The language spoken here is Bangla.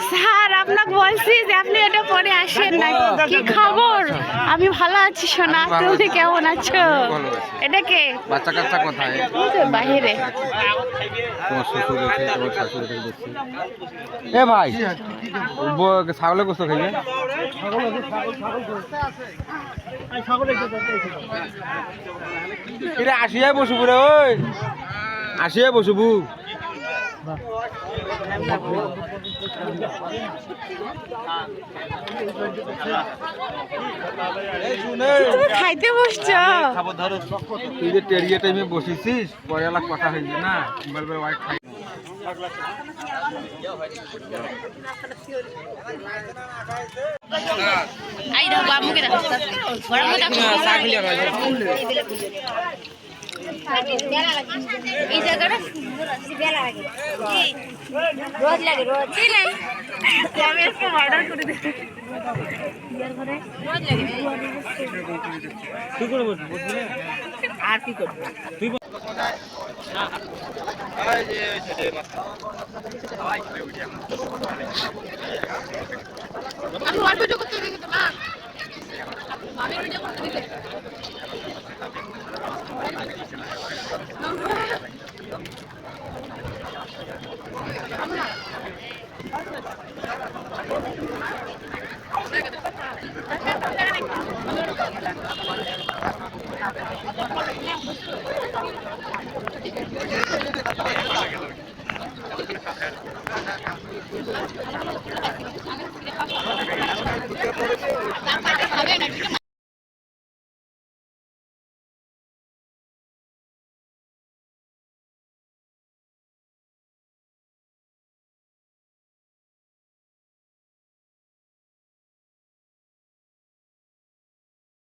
স্যার আপনাকে বলছি যে আপনি এটা পরে আসেন না। কি খবর? আমি ভালো আছি সোনা, তুমি কেমন আছো? এটা কে? বাচ্চা কাচ্চা কোথায়? বাইরে। তোমার শ্বশুর আছে, তোমার শাশুড়ি আছে দেখছি। এ ভাই ছাগলের গোস্ত খাইবে? এটা আসিয়াই বসবু রে, ওই আসিয়াই বসবু। খাইতে বসছো? তুই যে টেরিয়ে টাইমে বসেছিস, পরে এলা কথা হয়েছে না, বলবে ওয়াইফ খাই। আই দাও বাবুকে দাও। গরম মতো এই জায়গাটা বেলা লাগে, রোজ লাগে, রোজ আমি একটু অর্ডার করে দিই। রোজ লাগে তুই করে বসবি আর কি করবি তুই?